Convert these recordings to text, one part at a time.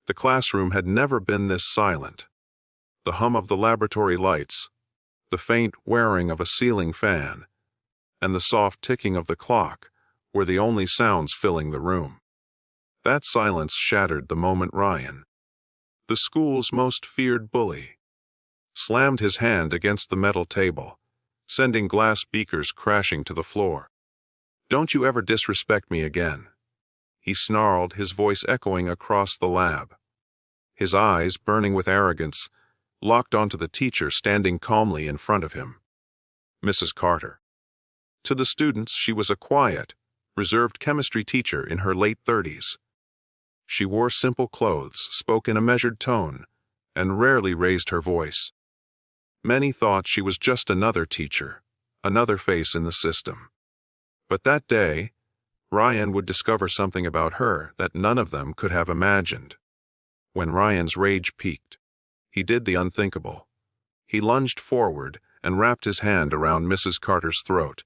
The classroom had never been this silent. The hum of the laboratory lights, the faint whirring of a ceiling fan, and the soft ticking of the clock were the only sounds filling the room. That silence shattered the moment Ryan, the school's most feared bully, slammed his hand against the metal table, sending glass beakers crashing to the floor. "Don't you ever disrespect me again," he snarled, his voice echoing across the lab. His eyes, burning with arrogance, locked onto the teacher standing calmly in front of him, Mrs. Carter. To the students, she was a quiet, reserved chemistry teacher in her late 30s. She wore simple clothes, spoke in a measured tone, and rarely raised her voice. Many thought she was just another teacher, another face in the system. But that day, Ryan would discover something about her that none of them could have imagined. When Ryan's rage peaked, he did the unthinkable. He lunged forward and wrapped his hand around Mrs. Carter's throat.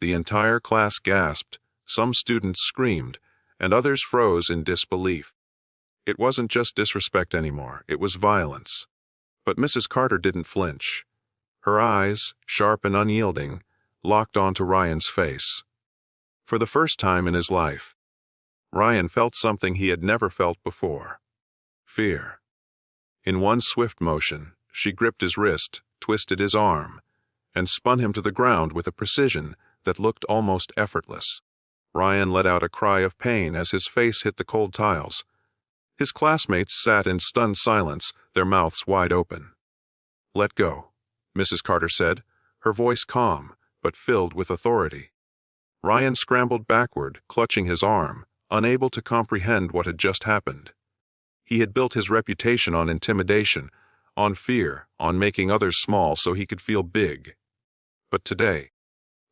The entire class gasped, some students screamed, and others froze in disbelief. It wasn't just disrespect anymore, it was violence. But Mrs. Carter didn't flinch. Her eyes, sharp and unyielding, locked onto Ryan's face. For the first time in his life, Ryan felt something he had never felt before: fear. In one swift motion, she gripped his wrist, twisted his arm, and spun him to the ground with a precision that looked almost effortless. Ryan let out a cry of pain as his face hit the cold tiles. His classmates sat in stunned silence, their mouths wide open. "Let go," Mrs. Carter said, her voice calm, but filled with authority. Ryan scrambled backward, clutching his arm, unable to comprehend what had just happened. He had built his reputation on intimidation, on fear, on making others small so he could feel big. But today,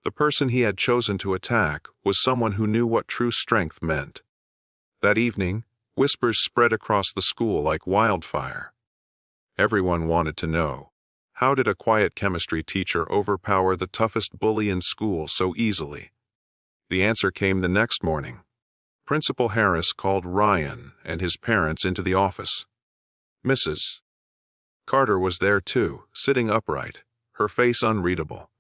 the person he had chosen to attack was someone who knew what true strength meant. That evening, whispers spread across the school like wildfire. Everyone wanted to know, how did a quiet chemistry teacher overpower the toughest bully in school so easily? The answer came the next morning. Principal Harris called Ryan and his parents into the office. Mrs. Carter was there too, sitting upright, her face unreadable.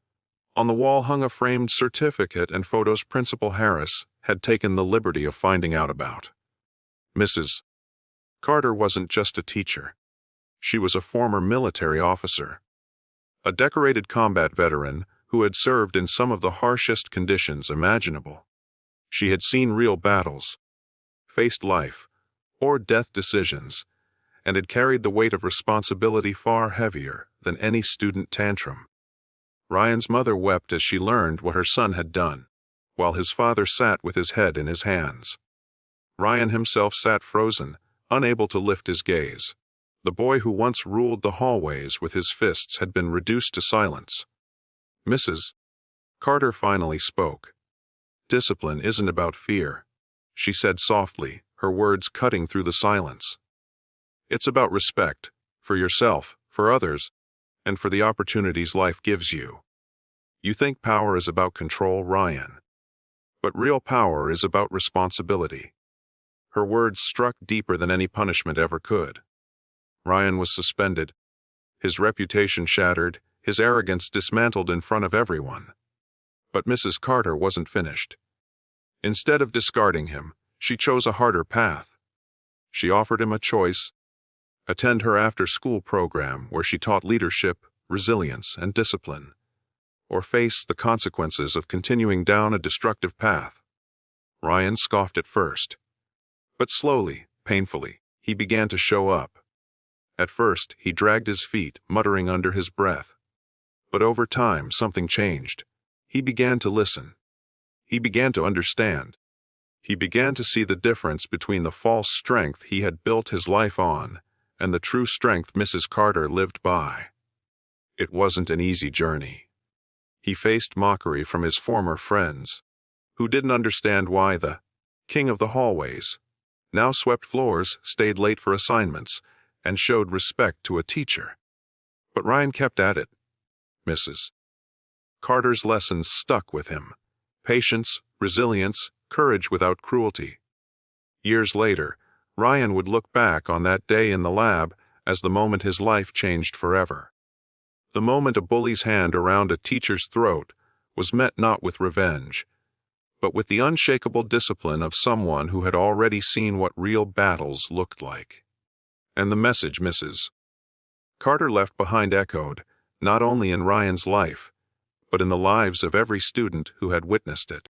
On the wall hung a framed certificate and photos Principal Harris had taken the liberty of finding out about. Mrs. Carter wasn't just a teacher. She was a former military officer, a decorated combat veteran who had served in some of the harshest conditions imaginable. She had seen real battles, faced life or death decisions, and had carried the weight of responsibility far heavier than any student tantrum. Ryan's mother wept as she learned what her son had done, while his father sat with his head in his hands. Ryan himself sat frozen, unable to lift his gaze. The boy who once ruled the hallways with his fists had been reduced to silence. Mrs. Carter finally spoke. "Discipline isn't about fear," she said softly, her words cutting through the silence. "It's about respect, for yourself, for others, and for the opportunities life gives you. You think power is about control, Ryan. But real power is about responsibility." Her words struck deeper than any punishment ever could. Ryan was suspended, his reputation shattered, his arrogance dismantled in front of everyone. But Mrs. Carter wasn't finished. Instead of discarding him, she chose a harder path. She offered him a choice: attend her after-school program where she taught leadership, resilience, and discipline, or face the consequences of continuing down a destructive path. Ryan scoffed at first. But slowly, painfully, he began to show up. At first, he dragged his feet, muttering under his breath. But over time, something changed. He began to listen. He began to understand. He began to see the difference between the false strength he had built his life on and the true strength Mrs. Carter lived by. It wasn't an easy journey. He faced mockery from his former friends, who didn't understand why the king of the hallways now swept floors, stayed late for assignments, and showed respect to a teacher. But Ryan kept at it. Mrs. Carter's lessons stuck with him: patience, resilience, courage without cruelty. Years later, Ryan would look back on that day in the lab as the moment his life changed forever. The moment a bully's hand around a teacher's throat was met not with revenge, but with the unshakable discipline of someone who had already seen what real battles looked like. And the message Mrs. Carter left behind echoed, not only in Ryan's life, but in the lives of every student who had witnessed it.